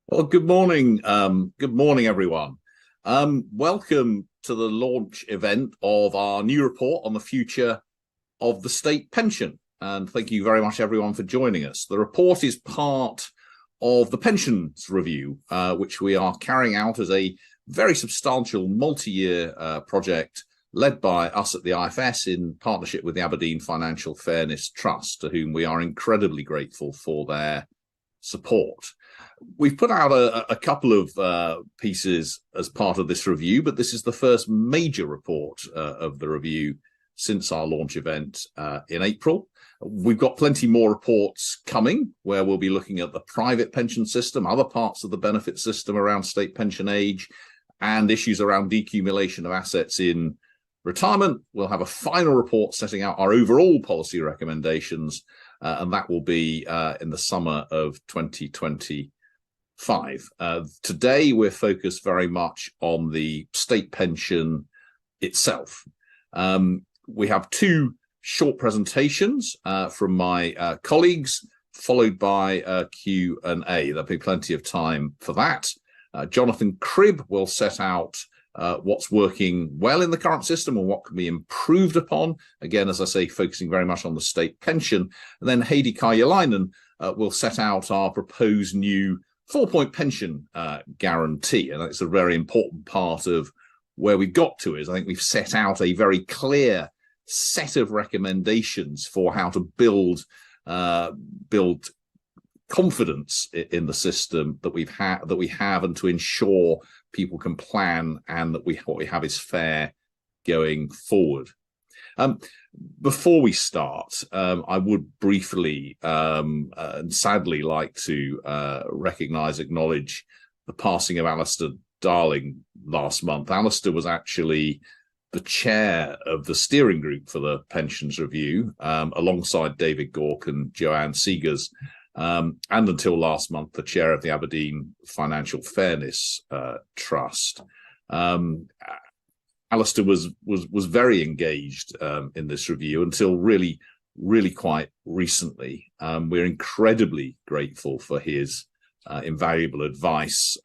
Well, good morning. Good morning, everyone. Welcome to the launch event of our new report on the future of the state pension. And thank you very much, everyone, for joining us. The report is part of the pensions review, which we are carrying out as a very substantial multi-year project led by us at the IFS in partnership with the Aberdeen Financial Fairness Trust, to whom we are incredibly grateful for their support. We've put out a couple of pieces as part of this review, but this is the first major report of the review since our launch event in April. We've got plenty more reports coming where we'll be looking at the private pension system, other parts of the benefit system around state pension age, and issues around decumulation of assets in retirement. We'll have a final report setting out our overall policy recommendations, and that will be in the summer of 2025. Today, we're focused very much on the state pension itself. We have two short presentations from my colleagues, followed by Q&A. There'll be plenty of time for that. Jonathan Cribb will set out what's working well in the current system and what can be improved upon. Again, as I say, focusing very much on the state pension. And then Heidi Karjalainen will set out our proposed new 4-point pension guarantee. And it's a very important part of where we got to is I think we've set out a very clear set of recommendations for how to build confidence in the system that we have and to ensure people can plan and that what we have is fair going forward. Before we start, I would briefly and sadly like to acknowledge the passing of Alistair Darling last month. Alistair was actually the chair of the steering group for the pensions review, alongside David Gork and Joanne Seegers, and until last month, the chair of the Aberdeen Financial Fairness Trust. Alistair was very engaged in this review until really quite recently. We're incredibly grateful for his invaluable advice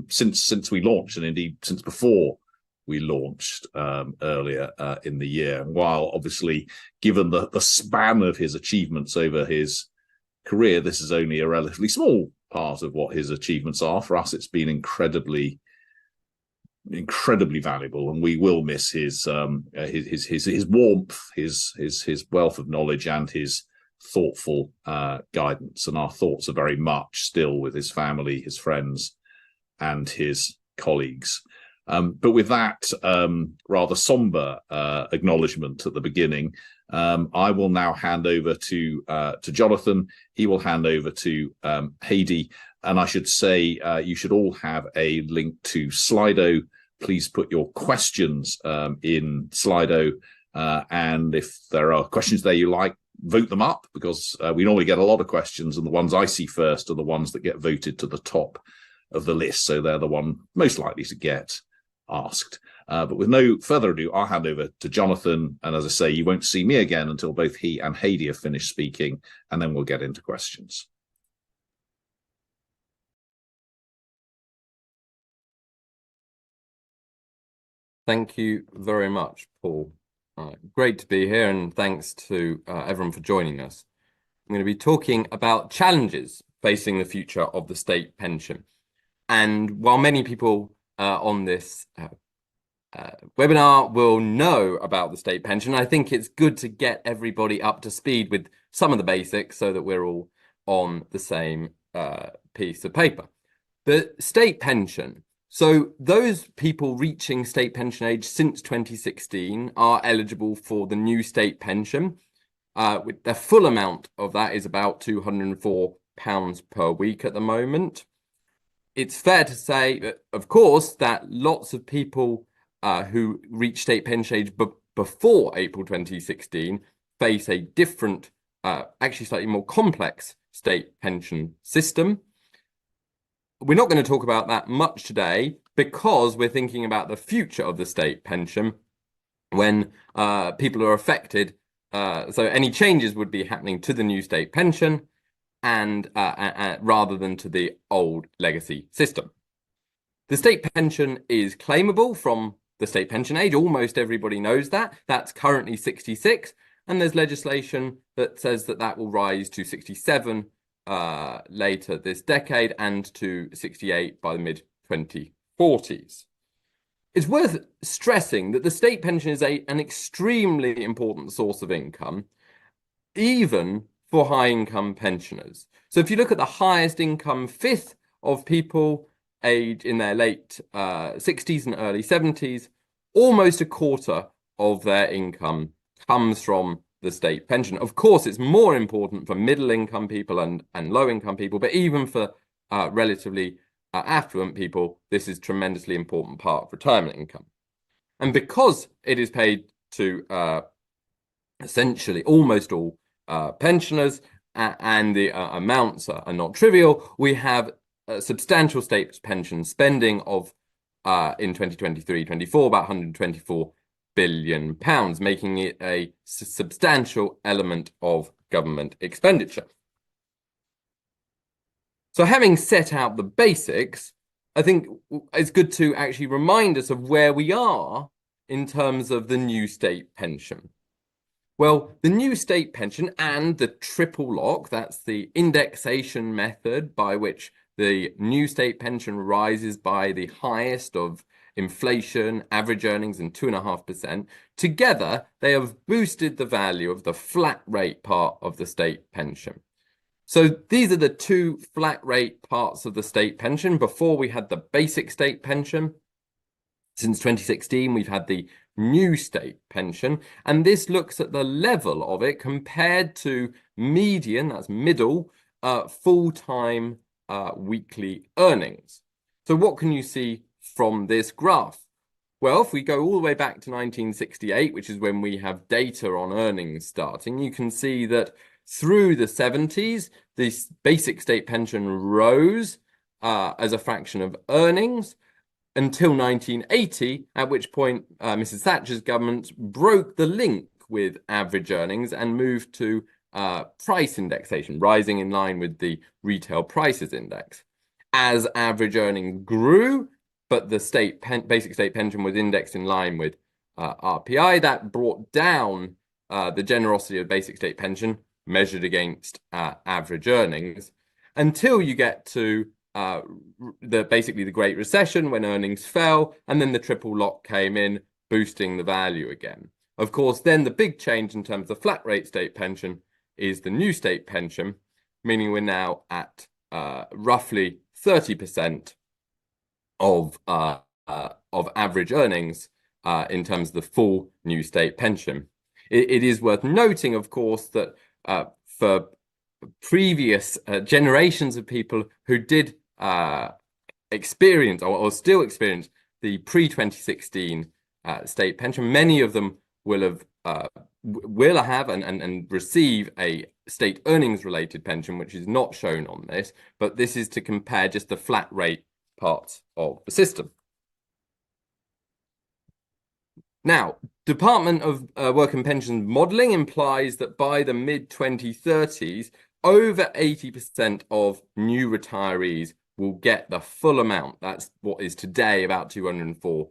since we launched, and indeed since before we launched earlier in the year. And while obviously, given the span of his achievements over his career, this is only a relatively small part of what his achievements are. For us, it's been incredibly valuable, and we will miss his warmth, his wealth of knowledge, and his thoughtful guidance. And our thoughts are very much still with his family, his friends, and his colleagues. But with that rather somber acknowledgement at the beginning, I will now hand over to Jonathan. He will hand over to Heidi. And I should say you should all have a link to Slido. Please put your questions in Slido. And if there are questions there you like, vote them up, because we normally get a lot of questions, and the ones I see first are the ones that get voted to the top of the list. So they're the one most likely to get asked. But with no further ado, I'll hand over to Jonathan. And as I say, you won't see me again until both he and Heidi have finished speaking, and then we'll get into questions. Thank you very much, Paul. Great to be here, and thanks to everyone for joining us. I'm going to be talking about challenges facing the future of the state pension. And while many people on this webinar will know about the state pension, I think it's good to get everybody up to speed with some of the basics so that we're all on the same piece of paper. The state pension. So those people reaching state pension age since 2016 are eligible for the new state pension. With the full amount of that is about £204 per week at the moment. It's fair to say, of course, that lots of people who reach state pension age before April 2016 face a different, actually slightly more complex state pension system. We're not going to talk about that much today because we're thinking about the future of the state pension when people are affected. So any changes would be happening to the new state pension. and rather than to the old legacy system. The state pension is claimable from the state pension age. Almost everybody knows that. That's currently 66, and there's legislation that says that that will rise to 67 later this decade and to 68 by the mid-2040s. It's worth stressing that the state pension is an extremely important source of income, even for high-income pensioners. So if you look at the highest income fifth of people aged in their late 60s and early 70s, almost a quarter of their income comes from the state pension. Of course, it's more important for middle-income people and low-income people, but even for relatively affluent people, this is a tremendously important part of retirement income. And because it is paid to essentially almost all pensioners, and the amounts are not trivial, we have substantial state pension spending of, in 2023-24, about £124 billion, making it a substantial element of government expenditure. So having set out the basics, I think it's good to actually remind us of where we are in terms of the new state pension. Well, the new state pension and the triple lock, that's the indexation method by which the new state pension rises by the highest of inflation, average earnings, and 2.5%. Together, they have boosted the value of the flat rate part of the state pension. So these are the two flat rate parts of the state pension. Before we had the basic state pension. Since 2016, we've had the new state pension, and this looks at the level of it compared to median, that's middle, full-time weekly earnings. So what can you see from this graph? Well, if we go all the way back to 1968, which is when we have data on earnings starting, you can see that through the 70s, this basic state pension rose as a fraction of earnings until 1980, at which point Mrs. Thatcher's government broke the link with average earnings and moved to price indexation, rising in line with the retail prices index. As average earnings grew, but the basic state pension was indexed in line with RPI, that brought down the generosity of basic state pension measured against average earnings, until you get to basically the Great Recession, when earnings fell, and then the triple lock came in, boosting the value again. Of course, then the big change in terms of flat rate state pension is the new state pension, meaning we're now at roughly 30% of average earnings in terms of the full new state pension. It is worth noting, of course, that for previous generations of people who did experience or still experience the pre-2016 state pension, many of them will have and receive a state earnings related pension, which is not shown on this, but this is to compare just the flat rate parts of the system. Now, Department of Work and Pensions modelling implies that by the mid-2030s, over 80% of new retirees will get the full amount. That's what is today about £204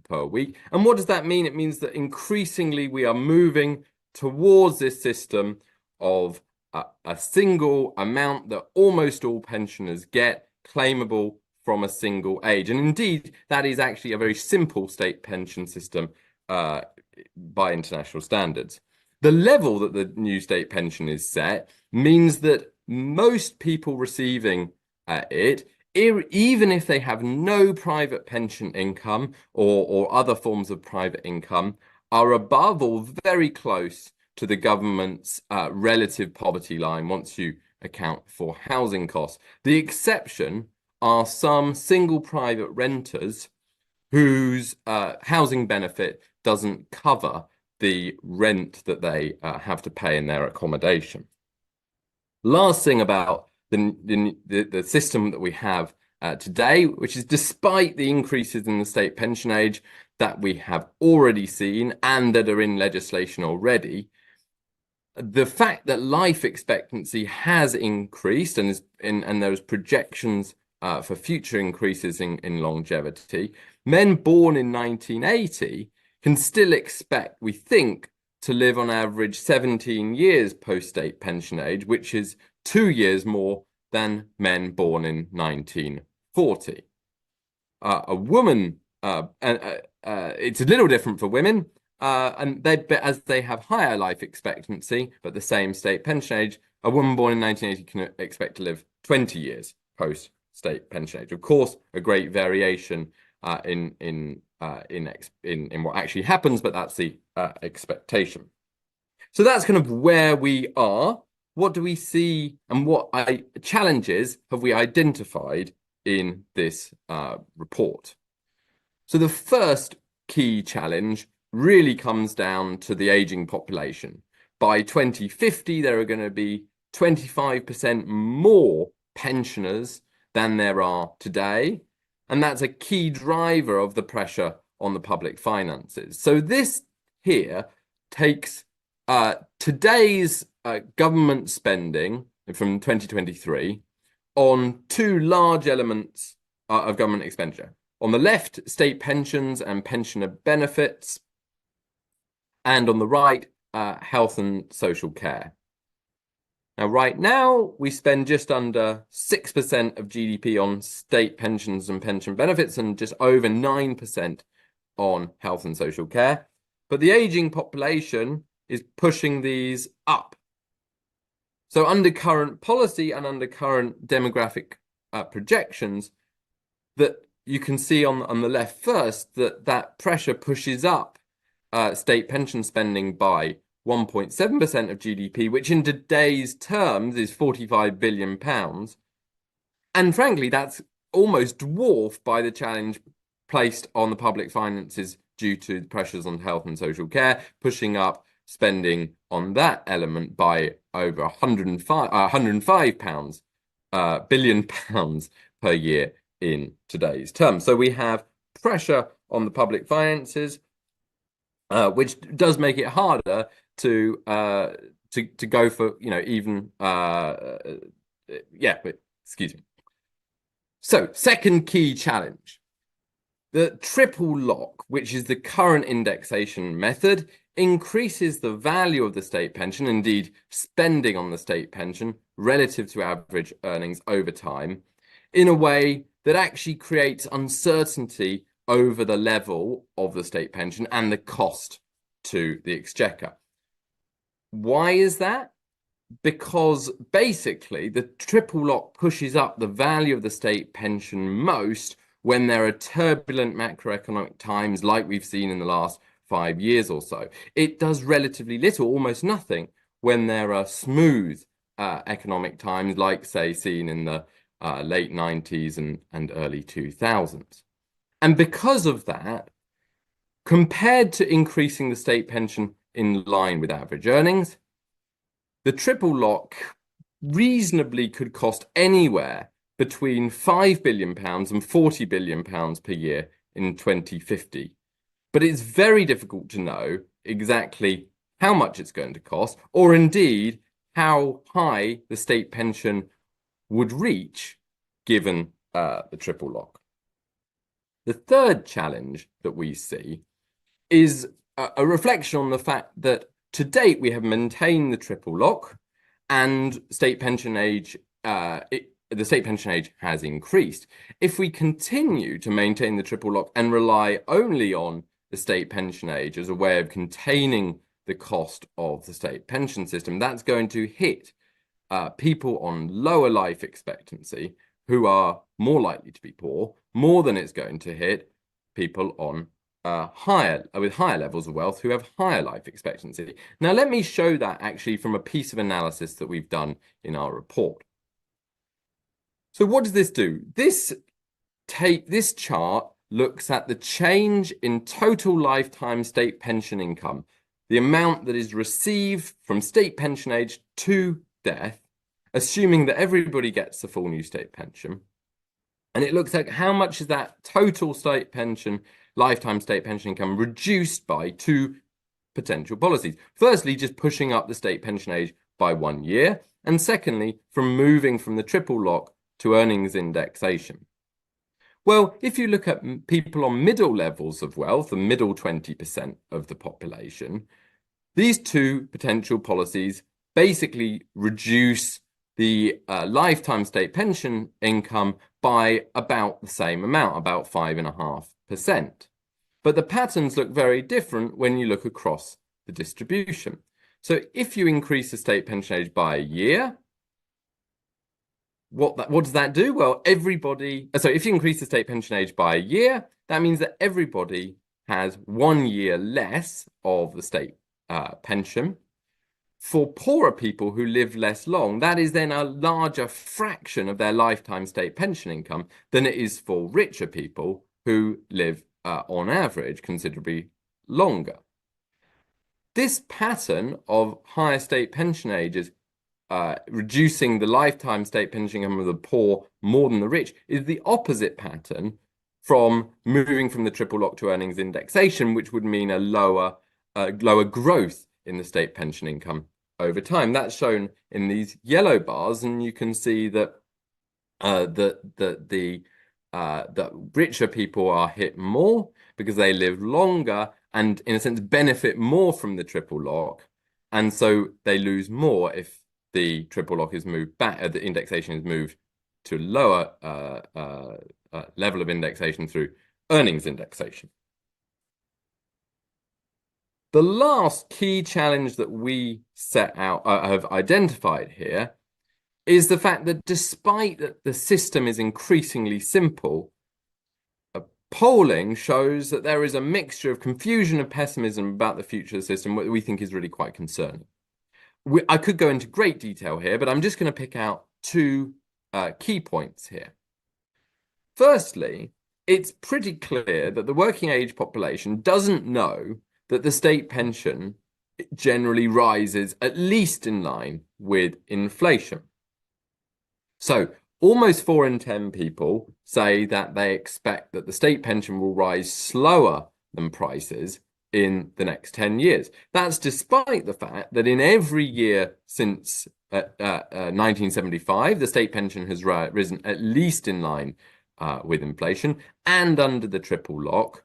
per week. And what does that mean? It means that increasingly we are moving towards this system of a single amount that almost all pensioners get, claimable from a single age. And indeed, that is actually a very simple state pension system by international standards. The level that the new state pension is set means that most people receiving it, even if they have no private pension income or other forms of private income, are above or very close to the government's relative poverty line once you account for housing costs. The exception are some single private renters whose housing benefit doesn't cover the rent that they have to pay in their accommodation. Last thing about the system that we have today, which is despite the increases in the state pension age that we have already seen and that are in legislation already, the fact that life expectancy has increased and there's projections for future increases in longevity, men born in 1980 can still expect, we think, to live on average 17 years post-state pension age, which is 2 years more than men born in 1940. A woman, it's a little different for women, and as they have higher life expectancy, but the same state pension age, a woman born in 1980 can expect to live 20 years post-state pension age. Of course, a great variation in what actually happens, but that's the expectation. So that's kind of where we are. What do we see, and what challenges have we identified in this report? So the first key challenge really comes down to the aging population. By 2050, there are going to be 25% more pensioners than there are today. And that's a key driver of the pressure on the public finances. So this here takes today's government spending from 2023 on two large elements of government expenditure. On the left, state pensions and pensioner benefits, and on the right, health and social care. Now, right now, we spend just under 6% of GDP on state pensions and pension benefits and just over 9% on health and social care. But the aging population is pushing these up. So under current policy and under current demographic projections, that you can see on the left first that pressure pushes up state pension spending by 1.7% of GDP, which in today's terms is £45 billion. And frankly, that's almost dwarfed by the challenge placed on the public finances due to the pressures on health and social care, pushing up spending on that element by over 105 billion pounds per year in today's terms. So we have pressure on the public finances, which does make it harder to go for, even excuse me. So second key challenge, the triple lock, which is the current indexation method, increases the value of the state pension, indeed spending on the state pension relative to average earnings over time, in a way that actually creates uncertainty over the level of the state pension and the cost to the exchequer. Why is that? Because basically the triple lock pushes up the value of the state pension most when there are turbulent macroeconomic times like we've seen in the last 5 years or so. It does relatively little, almost nothing, when there are smooth economic times like, say, seen in the late 90s and early 2000s. And because of that, compared to increasing the state pension in line with average earnings, the triple lock reasonably could cost anywhere between £5 billion and £40 billion per year in 2050. But it's very difficult to know exactly how much it's going to cost, or indeed how high the state pension would reach given the triple lock. The third challenge that we see is a reflection on the fact that to date we have maintained the triple lock and state pension age, the state pension age has increased. If we continue to maintain the triple lock and rely only on the state pension age as a way of containing the cost of the state pension system, that's going to hit people on lower life expectancy who are more likely to be poor, more than it's going to hit people on with higher levels of wealth who have higher life expectancy. Now, let me show that actually from a piece of analysis that we've done in our report. So what does this do? This chart looks at the change in total lifetime state pension income, the amount that is received from state pension age to death, assuming that everybody gets the full new state pension. And it looks at how much is that total state pension, lifetime state pension income reduced by 2% potential policies. Firstly, just pushing up the state pension age by 1 year. And secondly, from moving from the triple lock to earnings indexation. Well, if you look at people on middle levels of wealth, the middle 20% of the population, these two potential policies basically reduce the lifetime state pension income by about the same amount, about 5.5%. But the patterns look very different when you look across the distribution. So if you increase the state pension age by a year, what does that do? Well, if you increase the state pension age by a year, that means that everybody has 1 year less of the state pension. For poorer people who live less long, that is then a larger fraction of their lifetime state pension income than it is for richer people who live on average considerably longer. This pattern of higher state pension ages reducing the lifetime state pension income of the poor more than the rich is the opposite pattern from moving from the triple lock to earnings indexation, which would mean a lower growth in the state pension income over time. That's shown in these yellow bars, and you can see that the richer people are hit more because they live longer and, in a sense, benefit more from the triple lock, and so they lose more if the triple lock is moved back, the indexation is moved to lower level of indexation through earnings indexation. The last key challenge that we set out, have identified here, is the fact that despite that the system is increasingly simple, polling shows that there is a mixture of confusion and pessimism about the future of the system, what we think is really quite concerning. I could go into great detail here, but I'm just going to pick out two key points here. Firstly, it's pretty clear that the working age population doesn't know that the state pension generally rises at least in line with inflation. So almost 4 in 10 people say that they expect that the state pension will rise slower than prices in the next 10 years. That's despite the fact that in every year since 1975, the state pension has risen at least in line with inflation, and under the triple lock,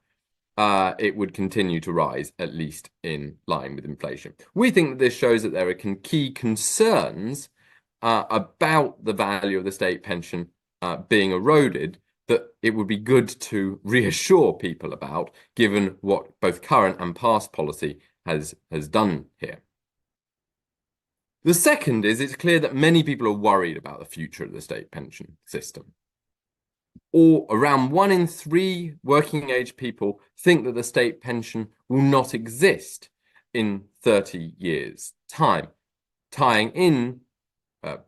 it would continue to rise at least in line with inflation. We think that this shows that there are key concerns about the value of the state pension being eroded that it would be good to reassure people about, given what both current and past policy has done here. The second is it's clear that many people are worried about the future of the state pension system. Or around 1 in 3 working age people think that the state pension will not exist in 30 years' time, tying in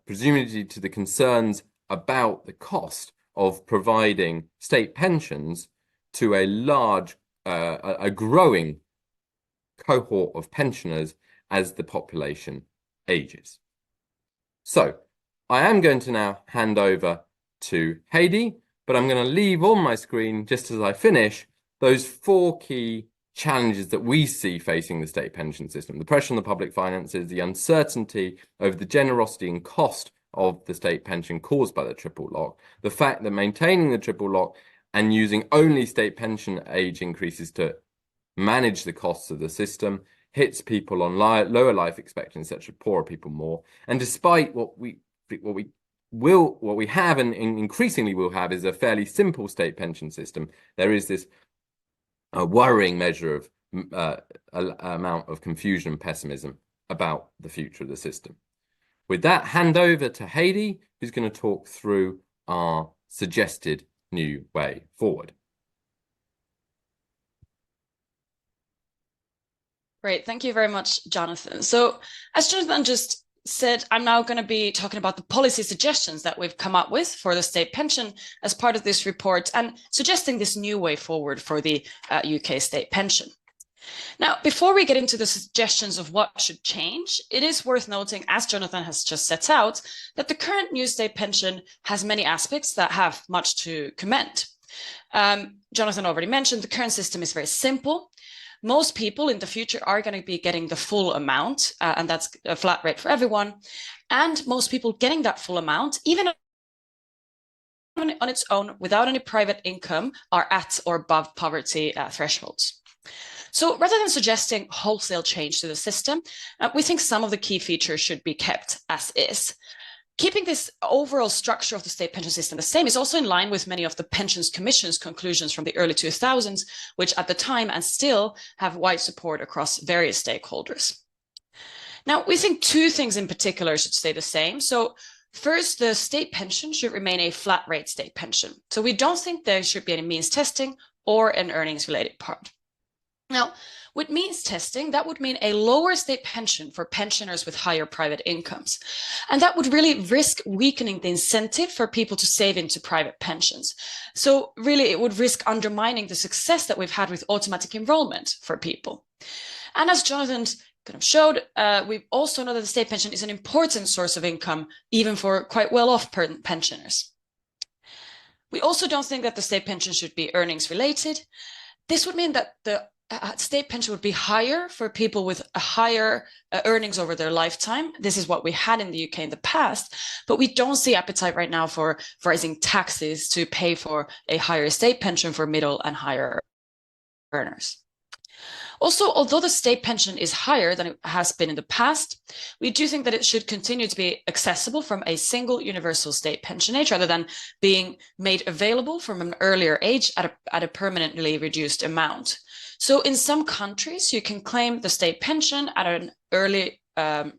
presumably to the concerns about the cost of providing state pensions to a large, a growing cohort of pensioners as the population ages. So I am going to now hand over to Heidi, but I'm going to leave on my screen, just as I finish, those 4 key challenges that we see facing the state pension system: the pressure on the public finances, the uncertainty over the generosity and cost of the state pension caused by the triple lock, the fact that maintaining the triple lock and using only state pension age increases to manage the costs of the system hits people on lower life expectancy, such as poorer people, more. And despite what we have and increasingly will have is a fairly simple state pension system, there is this worrying measure of amount of confusion and pessimism about the future of the system. With that, hand over to Heidi, who's going to talk through our suggested new way forward. Great, thank you very much, Jonathan. So as Jonathan just said, I'm now going to be talking about the policy suggestions that we've come up with for the state pension as part of this report, and suggesting this new way forward for the UK state pension. Now, before we get into the suggestions of what should change, it is worth noting, as Jonathan has just set out, that the current new state pension has many aspects that have much to commend. Jonathan already mentioned the current system is very simple. most people in the future are going to be getting the full amount, and that's a flat rate for everyone. And most people getting that full amount, even on its own, without any private income, are at or above poverty thresholds. So rather than suggesting wholesale change to the system, we think some of the key features should be kept as is. Keeping this overall structure of the state pension system the same is also in line with many of the Pensions Commission's conclusions from the early 2000s, which at the time and still have wide support across various stakeholders. Now, we think two things in particular should stay the same. So first, the state pension should remain a flat rate state pension. So we don't think there should be any means testing or an earnings related part. Now, with means testing, that would mean a lower state pension for pensioners with higher private incomes. And that would really risk weakening the incentive for people to save into private pensions. So really, it would risk undermining the success that we've had with automatic enrollment for people. And as Jonathan kind of showed, we also know that the state pension is an important source of income, even for quite well-off pensioners. We also don't think that the state pension should be earnings related. This would mean that the state pension would be higher for people with a higher earnings over their lifetime. This is what we had in the UK in the past, but we don't see appetite right now for raising taxes to pay for a higher state pension for middle and higher earners. Also, although the state pension is higher than it has been in the past, we do think that it should continue to be accessible from a single universal state pension age rather than being made available from an earlier age at a permanently reduced amount. So in some countries, you can claim the state pension at an early at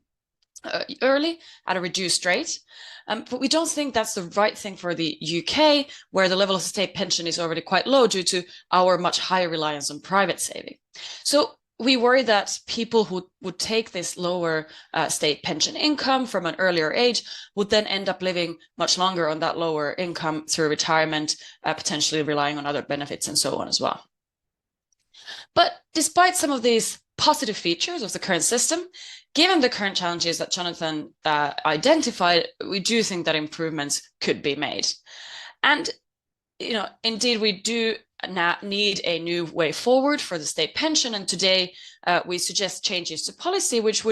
a reduced rate. But we don't think that's the right thing for the UK, where the level of state pension is already quite low due to our much higher reliance on private saving. So we worry that people who would take this lower state pension income from an earlier age would then end up living much longer on that lower income through retirement, potentially relying on other benefits and so on as well. But despite some of these positive features of the current system, given the current challenges that Jonathan identified, we do think that improvements could be made. And, indeed, we do need a new way forward for the state pension. And today we suggest changes to policy, which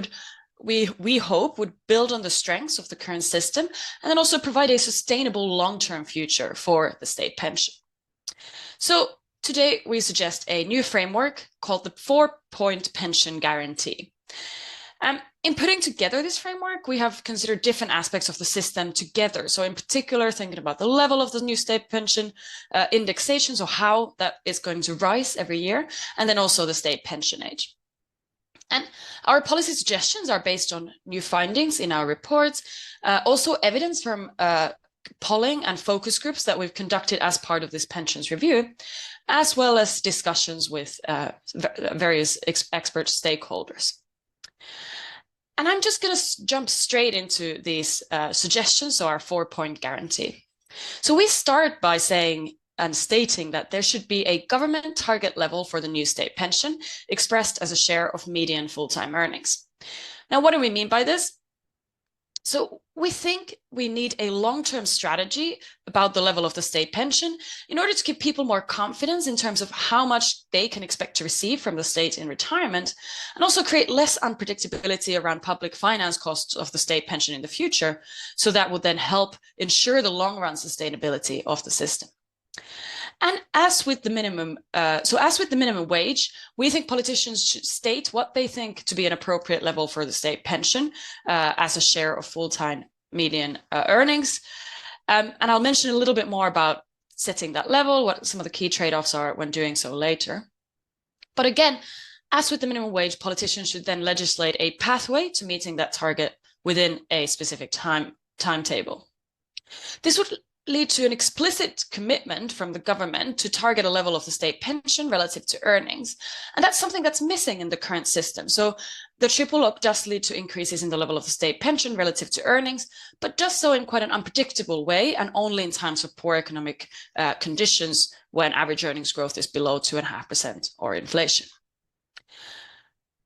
we hope would build on the strengths of the current system and then also provide a sustainable long-term future for the state pension. So today we suggest a new framework called the 4-point pension guarantee. In putting together this framework, we have considered different aspects of the system together. So in particular, thinking about the level of the new state pension, indexation, so how that is going to rise every year, and then also the state pension age. And our policy suggestions are based on new findings in our reports, also evidence from polling and focus groups that we've conducted as part of this pensions review, as well as discussions with various expert stakeholders. And I'm just going to jump straight into these suggestions, so our 4-point guarantee. So we start by saying and stating that there should be a government target level for the new state pension expressed as a share of median full-time earnings. Now, what do we mean by this? So we think we need a long-term strategy about the level of the state pension in order to give people more confidence in terms of how much they can expect to receive from the state in retirement, and also create less unpredictability around public finance costs of the state pension in the future. So that would then help ensure the long-run sustainability of the system. And as with the minimum wage, we think politicians should state what they think to be an appropriate level for the state pension as a share of full-time median earnings. And I'll mention a little bit more about setting that level, what some of the key trade-offs are when doing so later. But again, as with the minimum wage, politicians should then legislate a pathway to meeting that target within a specific timetable. This would lead to an explicit commitment from the government to target a level of the state pension relative to earnings. And that's something that's missing in the current system. So the triple up does lead to increases in the level of the state pension relative to earnings, but does so in quite an unpredictable way and only in times of poor economic conditions when average earnings growth is below 2.5% or inflation.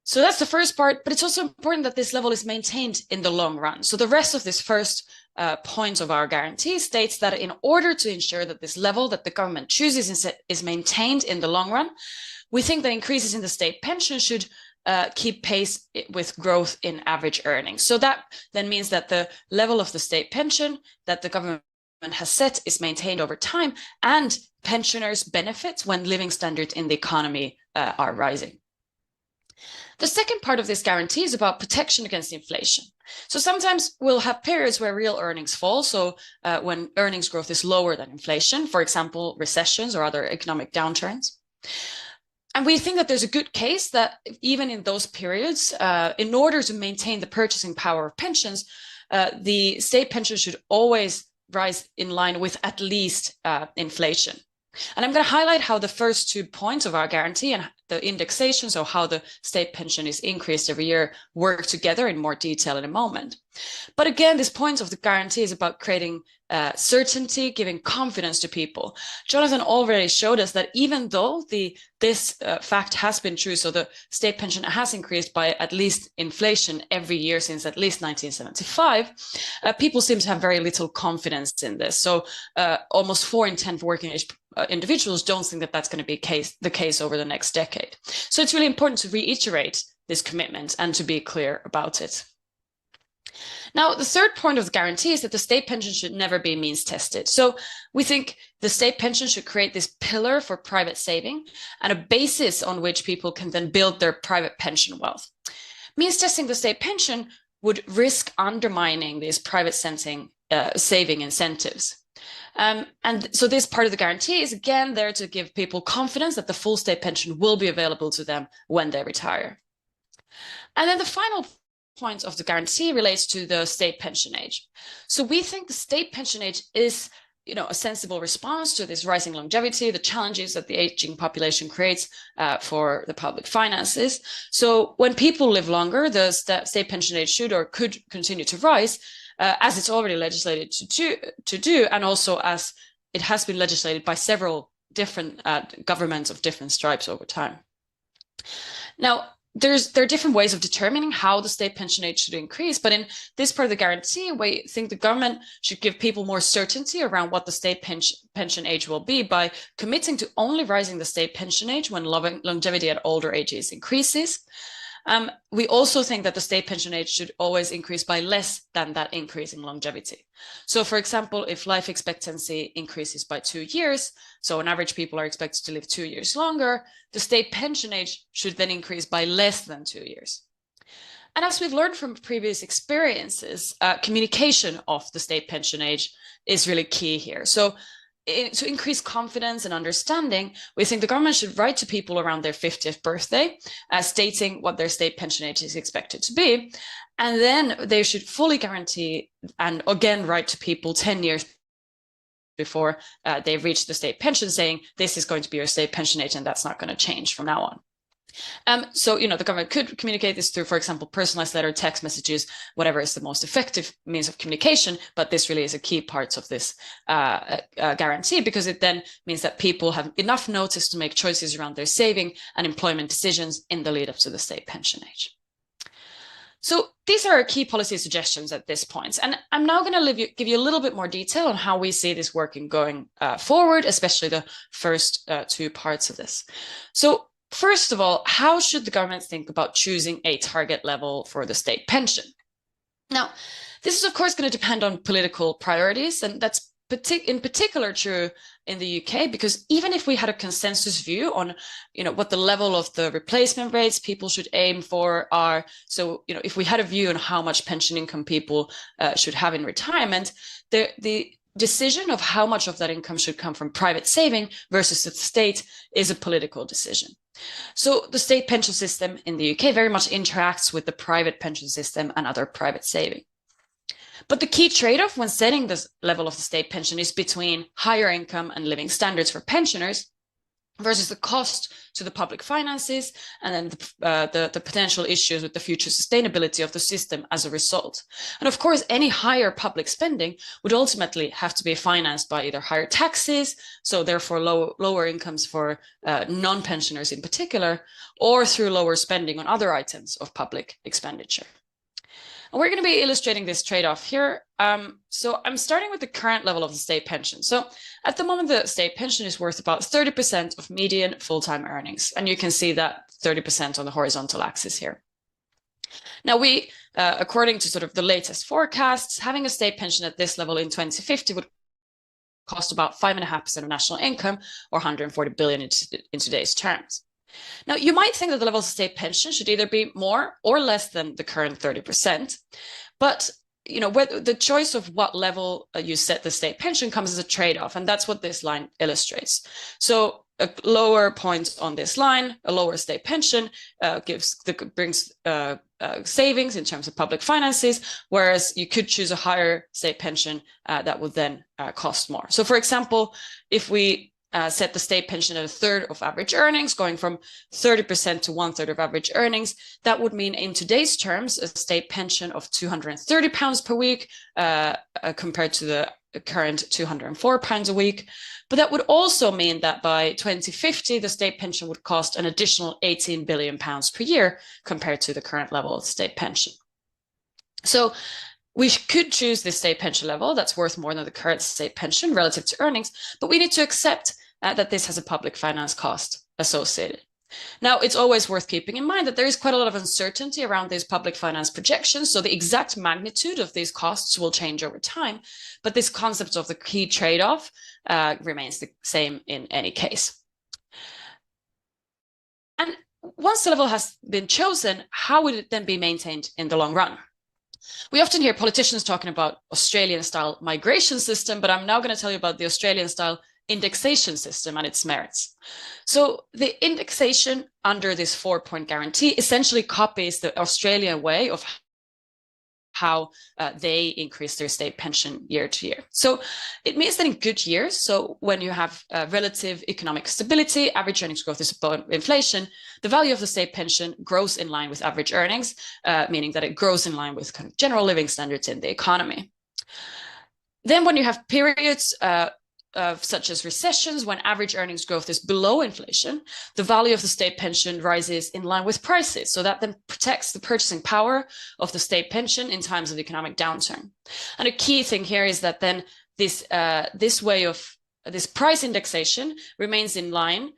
So that's the first part, but it's also important that this level is maintained in the long run. So the rest of this first point of our guarantee states that in order to ensure that this level that the government chooses is maintained in the long run, we think that increases in the state pension should keep pace with growth in average earnings. So that then means that the level of the state pension that the government has set is maintained over time, and pensioners benefit when living standards in the economy are rising. The second part of this guarantee is about protection against inflation. So sometimes we'll have periods where real earnings fall. So when earnings growth is lower than inflation, for example, recessions or other economic downturns. And we think that there's a good case that even in those periods, in order to maintain the purchasing power of pensions, the state pension should always rise in line with at least inflation. And I'm going to highlight how the first 2 points of our guarantee and the indexation, so how the state pension is increased every year, work together in more detail in a moment. But again, this point of the guarantee is about creating certainty, giving confidence to people. Jonathan already showed us that even though this fact has been true, so the state pension has increased by at least inflation every year since at least 1975, people seem to have very little confidence in this. So almost 4 in 10 working age individuals don't think that that's going to be the case over the next decade. So it's really important to reiterate this commitment and to be clear about it. Now, the third point of the guarantee is that the state pension should never be means tested. So we think the state pension should create this pillar for private saving and a basis on which people can then build their private pension wealth. Means testing the state pension would risk undermining these private saving incentives. And so this part of the guarantee is again there to give people confidence that the full state pension will be available to them when they retire. And then the final point of the guarantee relates to the state pension age. So we think the state pension age is, a sensible response to this rising longevity, the challenges that the aging population creates for the public finances. So when people live longer, the state pension age should or could continue to rise, as it's already legislated to do, and also as it has been legislated by several different governments of different stripes over time. Now, there are different ways of determining how the state pension age should increase, but in this part of the guarantee, we think the government should give people more certainty around what the state pension age will be by committing to only rising the state pension age when longevity at older ages increases. We also think that the state pension age should always increase by less than that increase in longevity. So, for example, if life expectancy increases by 2 years, so on average people are expected to live 2 years longer, the state pension age should then increase by less than 2 years. And as we've learned from previous experiences, communication of the state pension age is really key here. So to increase confidence and understanding, we think the government should write to people around their 50th birthday, stating what their state pension age is expected to be. And then they should fully guarantee and again write to people 10 years before they reach the state pension, saying this is going to be your state pension age and that's not going to change from now on. So, the government could communicate this through, for example, personalized letter, text messages, whatever is the most effective means of communication. But this really is a key part of this guarantee, because it then means that people have enough notice to make choices around their saving and employment decisions in the lead up to the state pension age. So these are our key policy suggestions at this point. And I'm now going to give you a little bit more detail on how we see this working going forward, especially the first 2 parts of this. So first of all, how should the government think about choosing a target level for the state pension? Now, this is, of course, going to depend on political priorities, and that's in particular true in the UK, because even if we had a consensus view on, what the level of the replacement rates people should aim for are, so, if we had a view on how much pension income people should have in retirement, the decision of how much of that income should come from private saving versus the state is a political decision. So the state pension system in the UK very much interacts with the private pension system and other private saving. But the key trade-off when setting the level of the state pension is between higher income and living standards for pensioners versus the cost to the public finances, and then the potential issues with the future sustainability of the system as a result. And of course, any higher public spending would ultimately have to be financed by either higher taxes, so therefore lower incomes for non-pensioners in particular, or through lower spending on other items of public expenditure. And we're going to be illustrating this trade-off here. So I'm starting with the current level of the state pension. So at the moment, the state pension is worth about 30% of median full-time earnings. And you can see that 30% on the horizontal axis here. Now we, according to sort of the latest forecasts, having a state pension at this level in 2050 would cost about 5.5% of national income, or 140 billion in today's terms. Now, you might think that the level of state pension should either be more or less than the current 30%, but the choice of what level you set the state pension comes as a trade-off, and that's what this line illustrates. So a lower point on this line, a lower state pension, brings savings in terms of public finances, whereas you could choose a higher state pension that would then cost more. So, for example, if we set the state pension at a third of average earnings, going from 30% to 1/3 of average earnings, that would mean in today's terms a state pension of £230 per week compared to the current £204 a week. But that would also mean that by 2050, the state pension would cost an additional £18 billion per year compared to the current level of state pension. So we could choose this state pension level that's worth more than the current state pension relative to earnings, but we need to accept that this has a public finance cost associated. Now, it's always worth keeping in mind that there is quite a lot of uncertainty around these public finance projections, so the exact magnitude of these costs will change over time, but this concept of the key trade-off remains the same in any case. And once the level has been chosen, how would it then be maintained in the long run? We often hear politicians talking about Australian-style migration system, but I'm now going to tell you about the Australian-style indexation system and its merits. So the indexation under this 4-point guarantee essentially copies the Australian way of how they increase their state pension year to year. So it means that in good years, so when you have relative economic stability, average earnings growth is above inflation, the value of the state pension grows in line with average earnings, meaning that it grows in line with kind of general living standards in the economy. Then when you have periods such as recessions, when average earnings growth is below inflation, the value of the state pension rises in line with prices. So that then protects the purchasing power of the state pension in times of economic downturn. And a key thing here is that then this price indexation remains in line,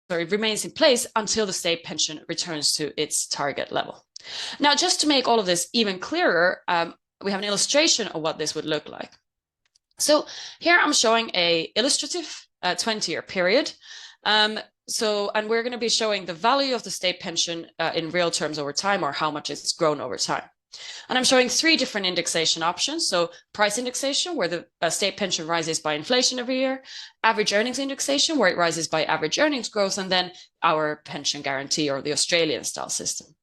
remains in place until the state pension returns to its target level. Now, just to make all of this even clearer, we have an illustration of what this would look like. So here I'm showing a illustrative 20-year period. And we're going to be showing the value of the state pension in real terms over time, or how much it's grown over time. And I'm showing 3 different indexation options. So price indexation, where the state pension rises by inflation every year, average earnings indexation, where it rises by average earnings growth, and then our pension guarantee, or the Australian style system.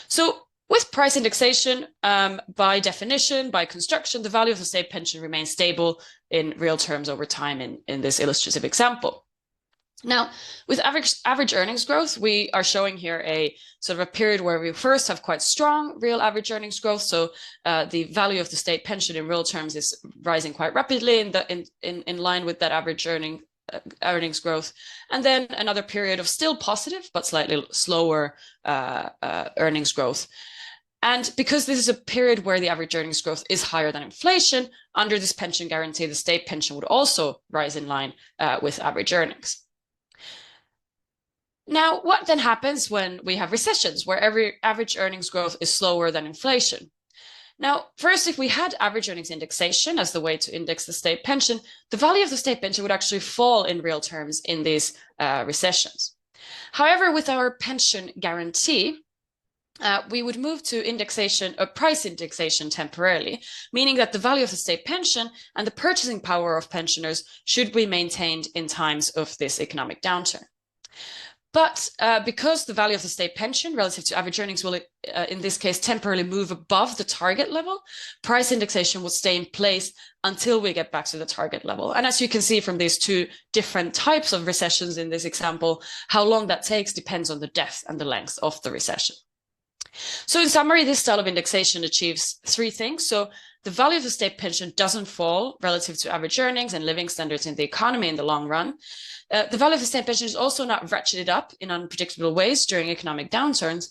So with price indexation, by definition, by construction, the value of the state pension remains stable in real terms over time in this illustrative example. Now, with average earnings growth, we are showing here a sort of a period where we first have quite strong real average earnings growth. So the value of the state pension in real terms is rising quite rapidly in line with that average earnings growth, and then another period of still positive but slightly slower earnings growth. And because this is a period where the average earnings growth is higher than inflation, under this pension guarantee, the state pension would also rise in line with average earnings. Now, what then happens when we have recessions, where average earnings growth is slower than inflation? Now, first, if we had average earnings indexation as the way to index the state pension, the value of the state pension would actually fall in real terms in these recessions. However, with our pension guarantee, we would move to indexation, a price indexation temporarily, meaning that the value of the state pension and the purchasing power of pensioners should be maintained in times of this economic downturn. But because the value of the state pension relative to average earnings will, in this case, temporarily move above the target level, price indexation will stay in place until we get back to the target level. And as you can see from these 2 different types of recessions in this example, how long that takes depends on the depth and the length of the recession. So in summary, this style of indexation achieves 3 things. So the value of the state pension doesn't fall relative to average earnings and living standards in the economy in the long run. The value of the state pension is also not ratcheted up in unpredictable ways during economic downturns.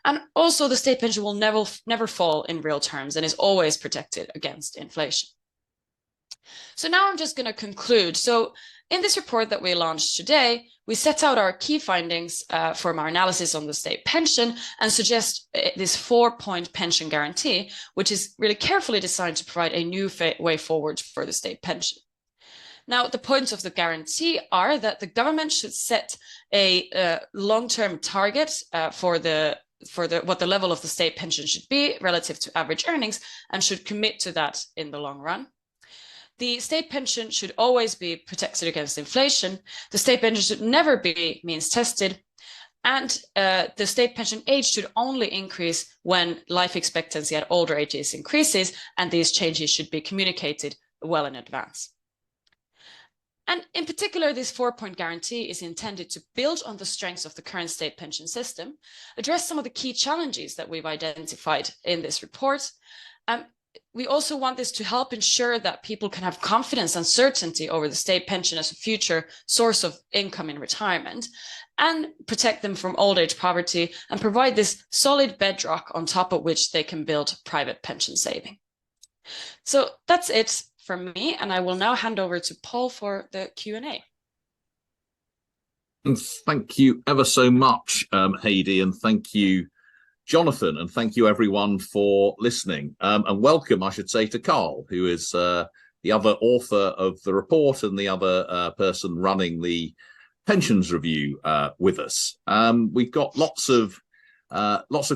And also the state pension will never fall in real terms and is always protected against inflation. So now I'm just going to conclude. So in this report that we launched today, we set out our key findings from our analysis on the state pension and suggest this 4-point pension guarantee, which is really carefully designed to provide a new way forward for the state pension. Now, the points of the guarantee are that the government should set a long-term target for what the level of the state pension should be relative to average earnings and should commit to that in the long run. The state pension should always be protected against inflation. The state pension should never be means tested. And the state pension age should only increase when life expectancy at older ages increases, and these changes should be communicated well in advance. And in particular, this 4-point guarantee is intended to build on the strengths of the current state pension system, address some of the key challenges that we've identified in this report. We also want this to help ensure that people can have confidence and certainty over the state pension as a future source of income in retirement, and protect them from old age poverty and provide this solid bedrock on top of which they can build private pension saving. So that's it from me, and I will now hand over to Paul for the Q&A. And thank you ever so much, Heidi, and thank you, Jonathan, and thank you everyone for listening. And welcome, I should say, to Carl, who is the other author of the report and the other person running the pensions review with us. We've got lots of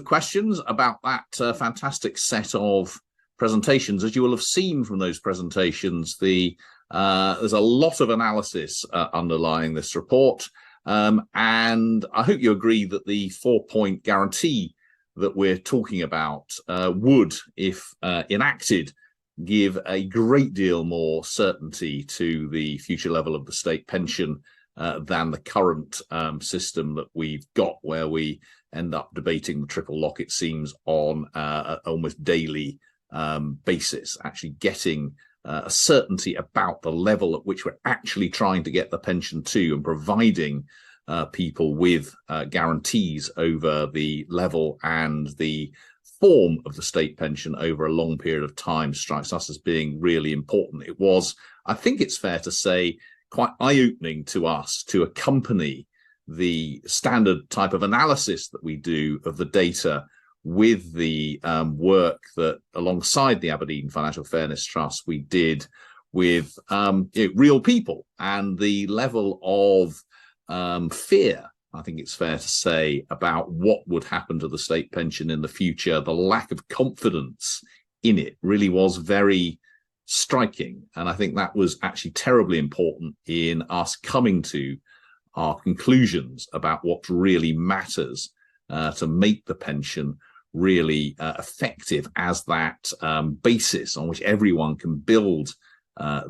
questions about that fantastic set of presentations. As you will have seen from those presentations, there's a lot of analysis underlying this report, and I hope you agree that the 4-point guarantee that we're talking about would, if enacted, give a great deal more certainty to the future level of the state pension than the current system that we've got, where we end up debating the triple lock, it seems, on an almost daily basis, actually getting a certainty about the level at which we're actually trying to get the pension to, and providing people with guarantees over the level and the form of the state pension over a long period of time strikes us as being really important. It was, I think it's fair to say, quite eye-opening to us to accompany the standard type of analysis that we do of the data with the work that, alongside the Aberdeen Financial Fairness Trust, we did with real people, and the level of fear, I think it's fair to say, about what would happen to the state pension in the future. The lack of confidence in it really was very striking, and I think that was actually terribly important in us coming to our conclusions about what really matters to make the pension really effective as that basis on which everyone can build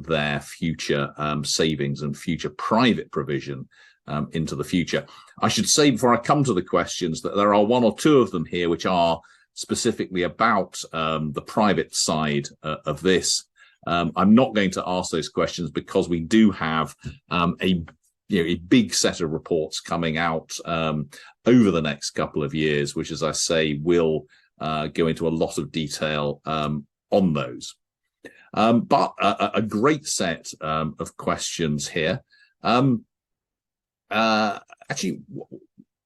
their future savings and future private provision into the future. I should say, before I come to the questions, that there are one or two of them here which are specifically about the private side of this. I'm not going to ask those questions because we do have a big set of reports coming out over the next couple of years, which, as I say, will go into a lot of detail on those. But a great set of questions here. Actually,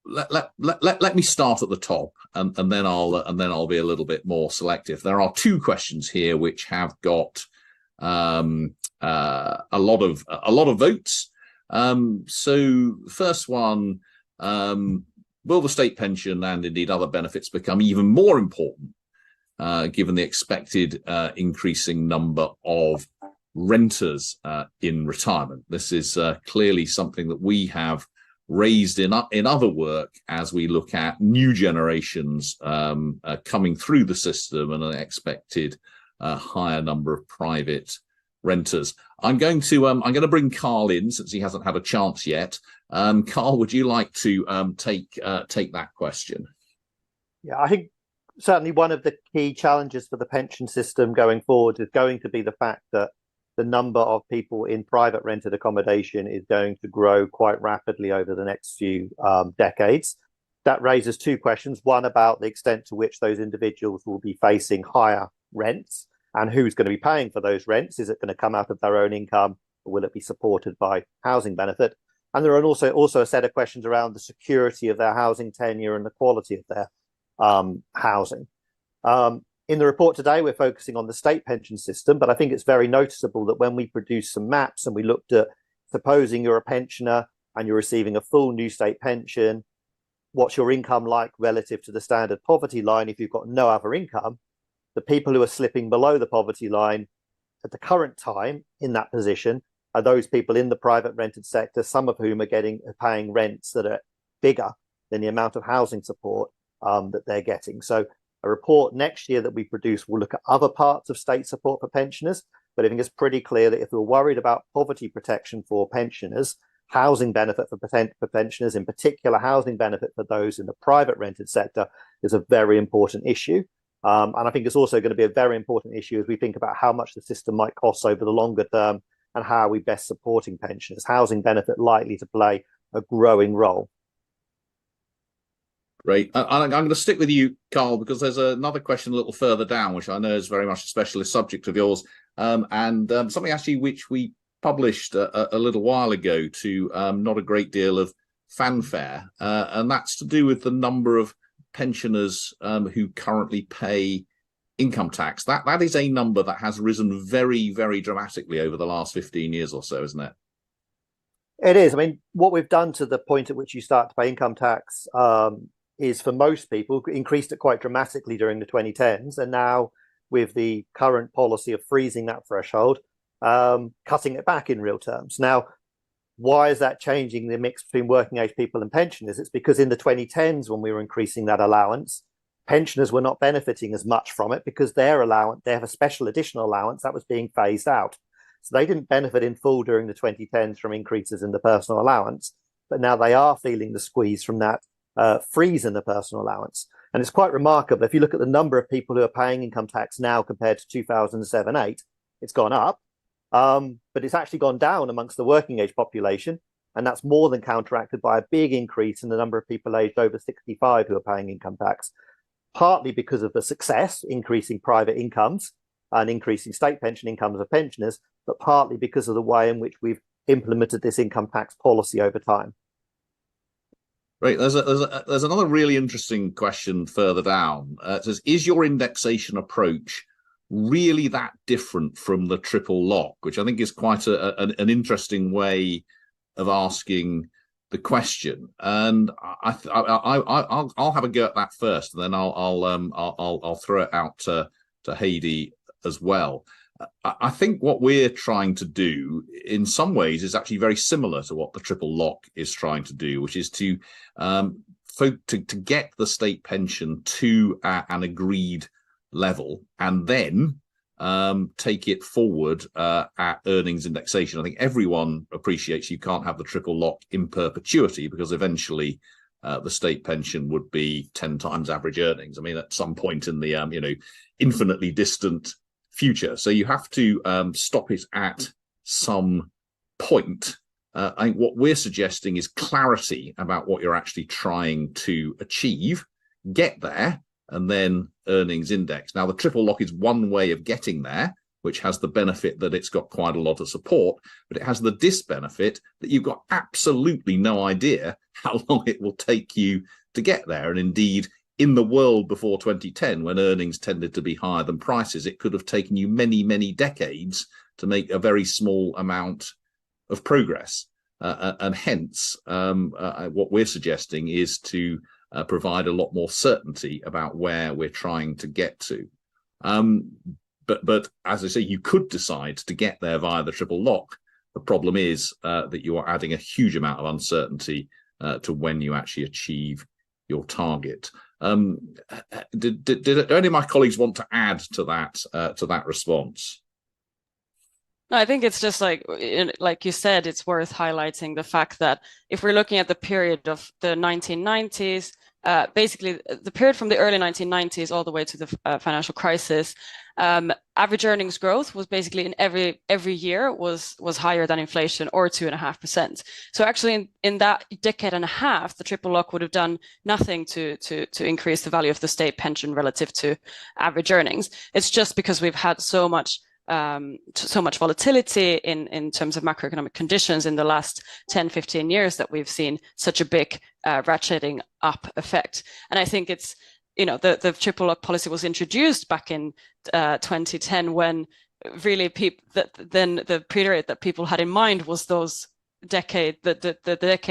let me start at the top, and then I'll be a little bit more selective. There are two questions here which have got a lot of votes. So first one, will the state pension and indeed other benefits become even more important given the expected increasing number of renters in retirement? This is clearly something that we have raised in other work as we look at new generations coming through the system and an expected higher number of private renters. I'm going to bring Carl in since he hasn't had a chance yet. Carl, would you like to take that question? Yeah, I think certainly one of the key challenges for the pension system going forward is going to be the fact that the number of people in private rented accommodation is going to grow quite rapidly over the next few decades. that raises two questions. One, about the extent to which those individuals will be facing higher rents and who's going to be paying for those rents. Is it going to come out of their own income, or will it be supported by housing benefit? And there are also a set of questions around the security of their housing tenure and the quality of their housing. In the report today, we're focusing on the state pension system, but I think it's very noticeable that when we produce some maps and we looked at, supposing you're a pensioner and you're receiving a full new state pension, what's your income like relative to the standard poverty line if you've got no other income? The people who are slipping below the poverty line at the current time in that position are those people in the private rented sector, some of whom are paying rents that are bigger than the amount of housing support that they're getting. So a report next year that we produce will look at other parts of state support for pensioners, but I think it's pretty clear that if we're worried about poverty protection for pensioners, housing benefit for pensioners, in particular housing benefit for those in the private rented sector, is a very important issue. And I think it's also going to be a very important issue as we think about how much the system might cost over the longer term and how are we best supporting pensioners. Housing benefit likely to play a growing role. Great. I'm going to stick with you, Carl, because there's another question a little further down, which I know is very much a specialist subject of yours, and something actually which we published a little while ago to not a great deal of fanfare, and that's to do with the number of pensioners who currently pay income tax. That is a number that has risen very, very dramatically over the last 15 years or so, isn't it? It is. I mean, what we've done to the point at which you start to pay income tax is, for most people, increased it quite dramatically during the 2010s. And now, with the current policy of freezing that threshold, cutting it back in real terms. Now, why is that changing the mix between working age people and pensioners? It's because in the 2010s, when we were increasing that allowance, pensioners were not benefiting as much from it because their allowance, they have a special additional allowance that was being phased out. So they didn't benefit in full during the 2010s from increases in the personal allowance, but now they are feeling the squeeze from that freeze in the personal allowance. And it's quite remarkable. If you look at the number of people who are paying income tax now compared to 2007-8, it's gone up, but it's actually gone down amongst the working age population. And that's more than counteracted by a big increase in the number of people aged over 65 who are paying income tax, partly because of the success increasing private incomes and increasing state pension incomes of pensioners, but partly because of the way in which we've implemented this income tax policy over time. Right. There's another really interesting question further down. It says, is your indexation approach really that different from the triple lock? Which I think is quite an interesting way of asking the question. And I'll have a go at that first, and then I'll throw it out to Heidi as well. I think what we're trying to do in some ways is actually very similar to what the triple lock is trying to do, which is to get the state pension to an agreed level and then take it forward at earnings indexation. I think everyone appreciates you can't have the triple lock in perpetuity because eventually the state pension would be 10 times average earnings. I mean, at some point in the infinitely distant future. So you have to stop it at some point. I think what we're suggesting is clarity about what you're actually trying to achieve, get there, and then earnings index. Now, the triple lock is one way of getting there, which has the benefit that it's got quite a lot of support, but it has the disbenefit that you've got absolutely no idea how long it will take you to get there. And indeed, in the world before 2010, when earnings tended to be higher than prices, it could have taken you many, many decades to make a very small amount of progress. And hence, what we're suggesting is to provide a lot more certainty about where we're trying to get to. But as I say, you could decide to get there via the triple lock. The problem is that you are adding a huge amount of uncertainty to when you actually achieve your target. Did any of my colleagues want to add to that response? No, I think it's just like you said, it's worth highlighting the fact that if we're looking at the period of the 1990s, basically the period from the early 1990s all the way to the financial crisis, average earnings growth was basically in every year was higher than inflation, or 2.5%. So actually in that decade and a half, the triple lock would have done nothing to increase the value of the state pension relative to average earnings. It's just because we've had so much volatility in terms of macroeconomic conditions in the last 10-15 years that we've seen such a big ratcheting up effect. And I think it's, the triple lock policy was introduced back in 2010, when really then the period that people had in mind was the decade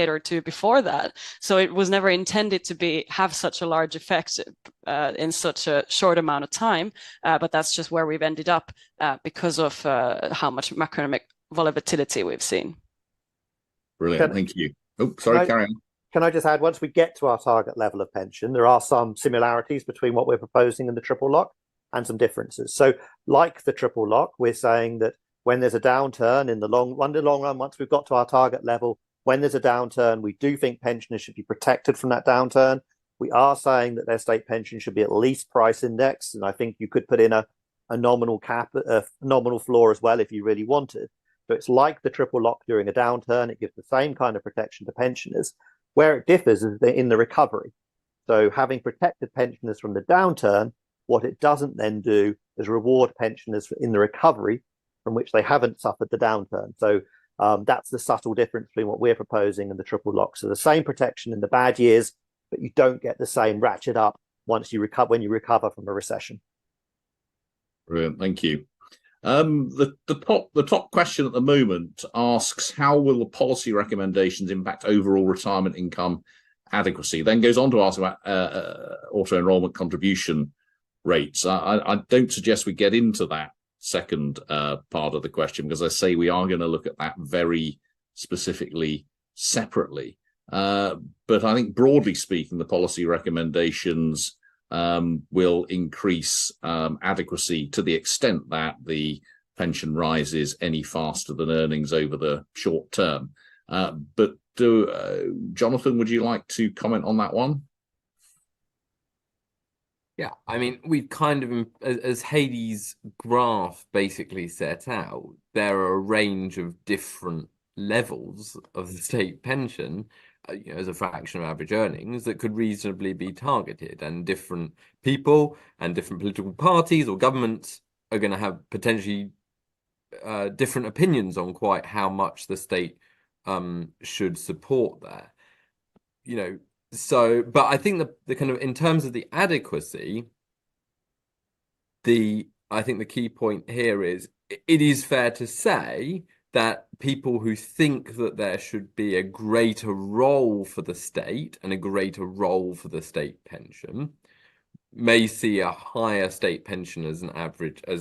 or two before that. So it was never intended to have such a large effect in such a short amount of time. But that's just where we've ended up because of how much macroeconomic volatility we've seen. Brilliant, thank you. Oh, sorry, carry on. Can I just add, once we get to our target level of pension, there are some similarities between what we're proposing and the triple lock, and some differences. So like the triple lock, we're saying that when there's a downturn in the long run, once we've got to our target level, when there's a downturn, we do think pensioners should be protected from that downturn. We are saying that their state pension should be at least price indexed, and I think you could put in a nominal cap, a nominal floor as well if you really wanted. So it's like the triple lock during a downturn. It gives the same kind of protection to pensioners. Where it differs is in the recovery. So having protected pensioners from the downturn, what it doesn't then do is reward pensioners in the recovery from which they haven't suffered the downturn. So that's the subtle difference between what we're proposing and the triple lock. So the same protection in the bad years, but you don't get the same ratchet up when you recover from a recession. Brilliant, thank you. The top question at the moment asks, how will the policy recommendations impact overall retirement income adequacy? Then goes on to ask about auto-enrollment contribution rates. I don't suggest we get into that second part of the question, because I say we are going to look at that very specifically separately. But I think broadly speaking, the policy recommendations will increase adequacy to the extent that the pension rises any faster than earnings over the short term. But Jonathan, would you like to comment on that one? Yeah, I mean, we've kind of, as Heidi's graph basically set out, there are a range of different levels of the state pension as a fraction of average earnings that could reasonably be targeted, and different people and different political parties or governments are going to have potentially different opinions on quite how much the state should support that. So, but I think the kind of, in terms of the adequacy, I think the key point here is it is fair to say that people who think that there should be a greater role for the state and a greater role for the state pension may see a higher state pension as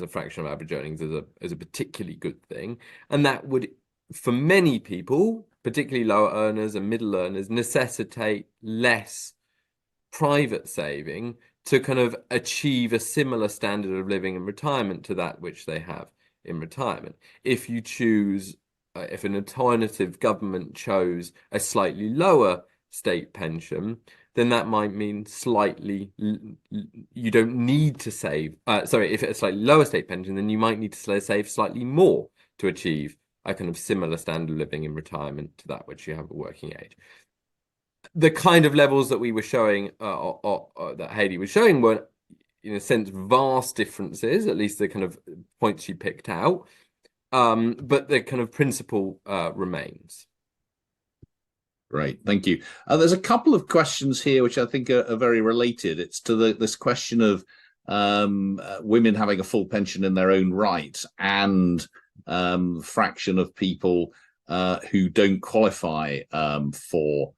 a fraction of average earnings as a particularly good thing, and that would, for many people, particularly lower earners and middle earners, necessitate less private saving to kind of achieve a similar standard of living in retirement to that which they have in retirement. If you choose, if an alternative government chose a slightly lower state pension, then that might mean you don't need to save, if it's a slightly lower state pension, then you might need to save slightly more to achieve a kind of similar standard of living in retirement to that which you have at working age. The kind of levels that we were showing, that Heidi was showing, weren't, in a sense, vast differences, at least the kind of points she picked out, but the kind of principle remains. Great, thank you. There's a couple of questions here which I think are very related. It's to this question of women having a full pension in their own right, and fraction of people who don't qualify for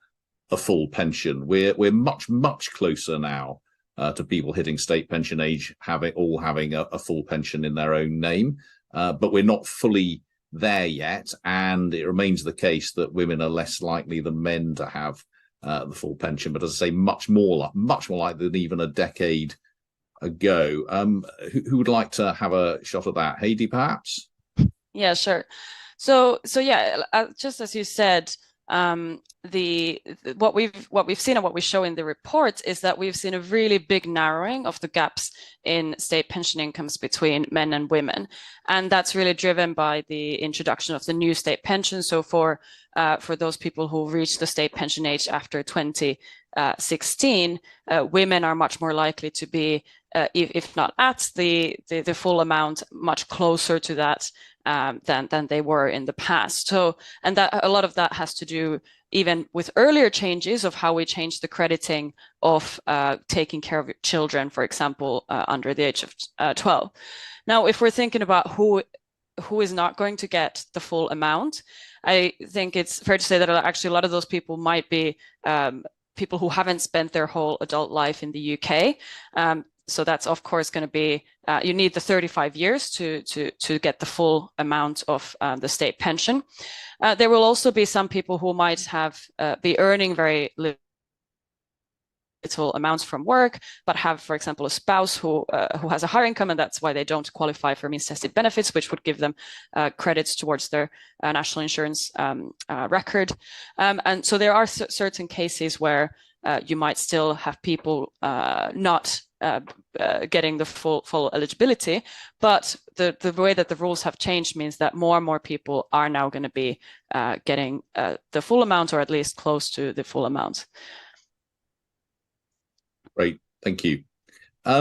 a full pension. We're much closer now to people hitting state pension age having a full pension in their own name, but we're not fully there yet, and it remains the case that women are less likely than men to have the full pension. But as I say, much more likely than even a decade ago. Who would like to have a shot at that? Heidi, perhaps? Yeah, sure. So yeah, just as you said, what we've seen and what we show in the report is that we've seen a really big narrowing of the gaps in state pension incomes between men and women, and that's really driven by the introduction of the new state pension. So for those people who reach the state pension age after 2016, women are much more likely to be, if not at the full amount, much closer to that than they were in the past. So, and that a lot of that has to do even with earlier changes of how we changed the crediting of taking care of children, for example, under the age of 12. Now, if we're thinking about who is not going to get the full amount, I think it's fair to say that actually a lot of those people might be people who haven't spent their whole adult life in the UK. So that's of course going to be, you need the 35 years to get the full amount of the state pension. There will also be some people who might have be earning very little amounts from work, but have, for example, a spouse who has a higher income, and that's why they don't qualify for means-tested benefits, which would give them credits towards their national insurance record. And so there are certain cases where you might still have people not getting the full eligibility, but the way that the rules have changed means that more and more people are now going to be getting the full amount, or at least close to the full amount. Great, thank you. Carl,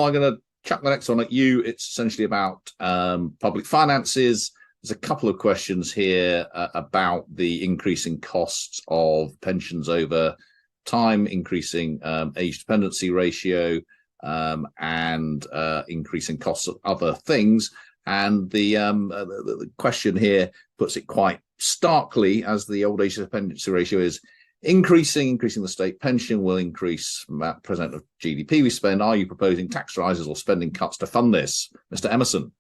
I'm going to chuck the next one at you. It's essentially about public finances. There's a couple of questions here about the increasing costs of pensions over time, increasing age dependency ratio, and increasing costs of other things. And the question here puts it quite starkly, as the old age dependency ratio is increasing the state pension will increase that percent of GDP we spend. Are you proposing tax rises or spending cuts to fund this? Mr. Emerson.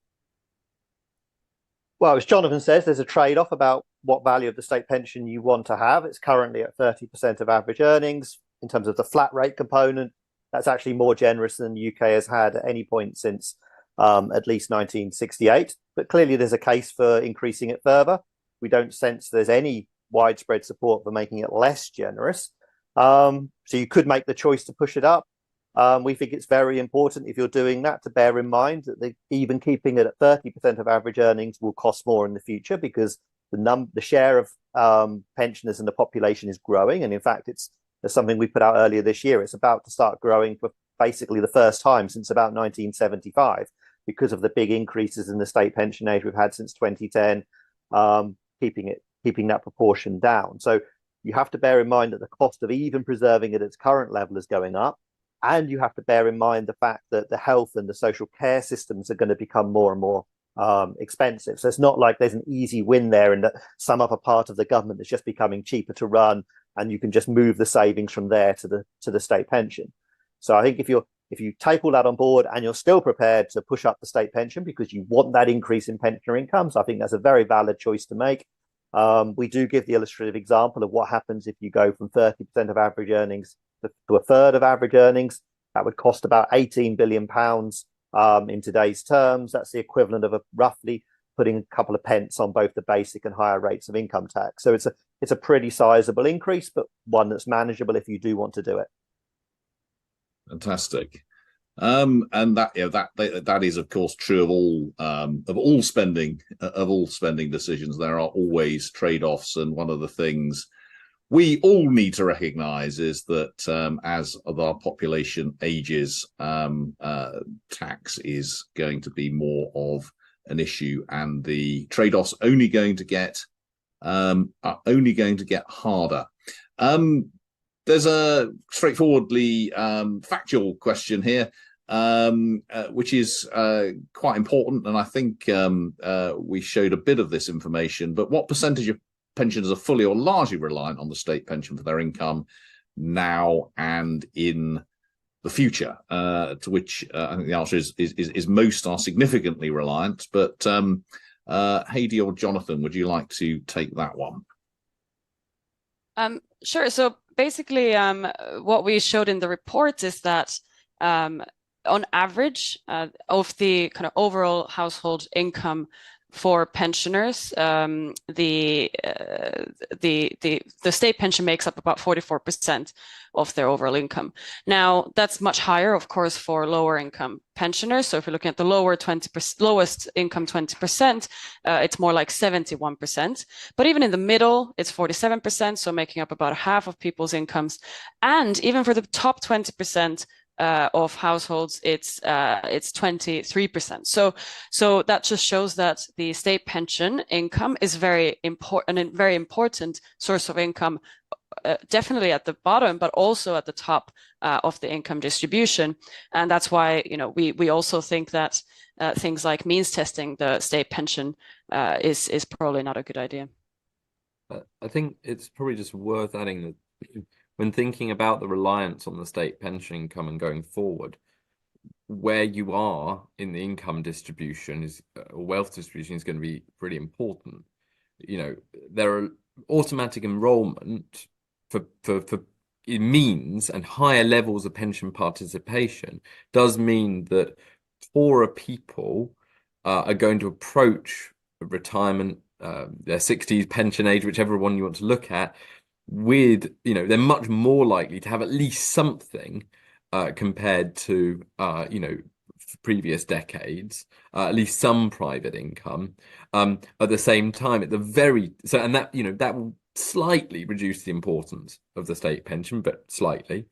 Well, as Jonathan says, there's a trade-off about what value of the state pension you want to have. It's currently at 30% of average earnings. In terms of the flat rate component, that's actually more generous than the UK has had at any point since at least 1968. But clearly there's a case for increasing it further. We don't sense there's any widespread support for making it less generous. So you could make the choice to push it up. We think it's very important, if you're doing that, to bear in mind that even keeping it at 30% of average earnings will cost more in the future, because the share of pensioners in the population is growing. And in fact, it's something we put out earlier this year. It's about to start growing for basically the first time since about 1975, because of the big increases in the state pension age we've had since 2010, keeping that proportion down. So you have to bear in mind that the cost of even preserving it at its current level is going up. And you have to bear in mind the fact that the health and the social care systems are going to become more and more expensive. So it's not like there's an easy win there, and that some other part of the government is just becoming cheaper to run, and you can just move the savings from there to the state pension. So I think if you take all that on board and you're still prepared to push up the state pension because you want that increase in pensioner incomes, I think that's a very valid choice to make. We do give the illustrative example of what happens if you go from 30% of average earnings to a third of average earnings. That would cost about £18 billion in today's terms. That's the equivalent of roughly putting a couple of pence on both the basic and higher rates of income tax. So it's a pretty sizable increase, but one that's manageable if you do want to do it. Fantastic. And that is of course true of all spending decisions. There are always trade-offs, and one of the things we all need to recognize is that as our population ages, tax is going to be more of an issue, and the trade-offs are only going to get harder. There's a straightforwardly factual question here, which is quite important, and I think we showed a bit of this information. But what percentage of pensioners are fully or largely reliant on the state pension for their income now and in the future? To which I think the answer is most are significantly reliant. But Heidi or Jonathan, would you like to take that one? Sure. So basically, what we showed in the report is that on average, of the kind of overall household income for pensioners, the state pension makes up about 44% of their overall income. Now, that's much higher, of course, for lower income pensioners. So if you're looking at the lowest income 20%, it's more like 71%. But even in the middle, it's 47%, so making up about half of people's incomes. And even for the top 20%, of households, it's 23%. So that just shows that the state pension income is very important, and a very important source of income, definitely at the bottom, but also at the top of the income distribution. And that's why, you know, we also think that things like means testing the state pension is probably not a good idea. I think it's probably just worth adding that when thinking about the reliance on the state pension income and going forward, where you are in the income distribution is or wealth distribution is going to be pretty important. You know, there are automatic enrollment for it means and higher levels of pension participation does mean that poorer people are going to approach retirement, their 60s pension age, whichever one you want to look at, with, you know, they're much more likely to have at least something compared to, you know, previous decades, at least some private income. At the same time, and that, you know, that will slightly reduce the importance of the state pension, but slightly.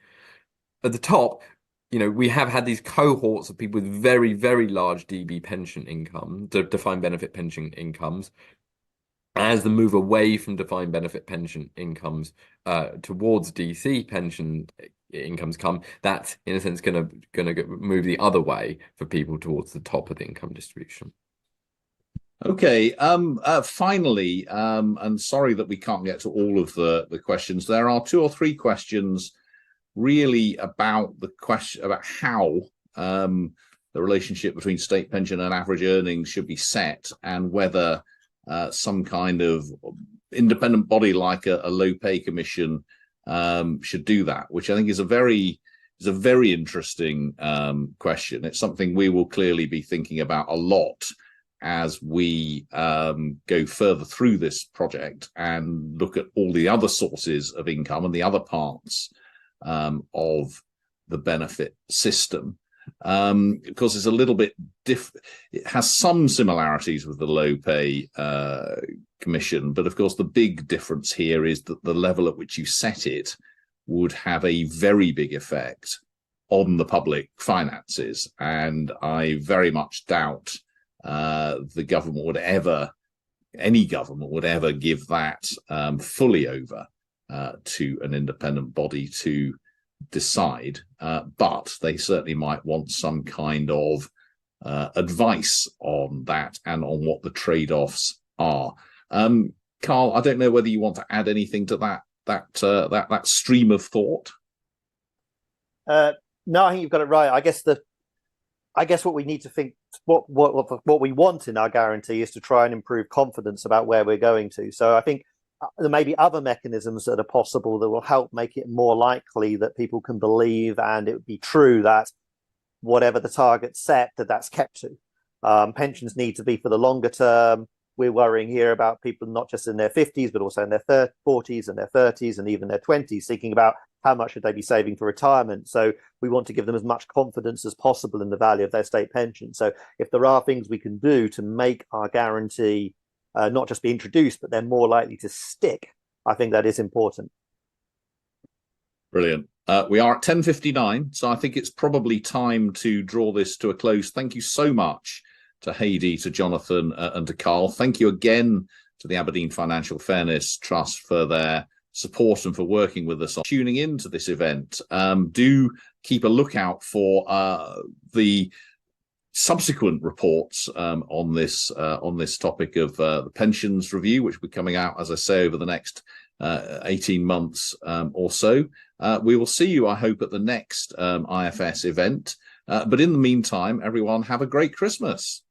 At the top, you know, we have had these cohorts of people with very, very large DB pension income, defined benefit pension incomes. As the move away from defined benefit pension incomes towards DC pension incomes come, that's in a sense going to move the other way for people towards the top of the income distribution. Okay. Finally, and sorry that we can't get to all of the questions. There are 2 or 3 questions really about the question about how the relationship between state pension and average earnings should be set, and whether some kind of independent body like a low pay commission should do that, which I think is a very interesting question. It's something we will clearly be thinking about a lot as we go further through this project and look at all the other sources of income and the other parts of the benefit system. Because it's a little bit different. It has some similarities with the low pay commission, but of course the big difference here is that the level at which you set it would have a very big effect on the public finances, and I very much doubt any government would ever give that fully over to an independent body to decide, but they certainly might want some kind of advice on that and on what the trade-offs are. Carl, I don't know whether you want to add anything to that stream of thought. No, I think you've got it right. I guess what we need to think, what we want in our guarantee is to try and improve confidence about where we're going to. So I think there may be other mechanisms that are possible that will help make it more likely that people can believe, and it would be true, that whatever the target set, that's kept to. Pensions need to be for the longer term. We're worrying here about people not just in their 50s, but also in their 40s and their 30s and even their 20s, thinking about how much should they be saving for retirement. So we want to give them as much confidence as possible in the value of their state pension. So if there are things we can do to make our guarantee not just be introduced, but they're more likely to stick, I think that is important. Brilliant. We are at 10:59, so I think it's probably time to draw this to a close. Thank you so much to Heidi, to Jonathan, and to Carl. Thank you again to the Aberdeen Financial Fairness Trust for their support and for working with us on tuning into this event. Do keep a lookout for the subsequent reports on this topic of the pensions review, which will be coming out, as I say, over the next 18 months or so. We will see you, I hope, at the next IFS event. But in the meantime, everyone, have a great Christmas.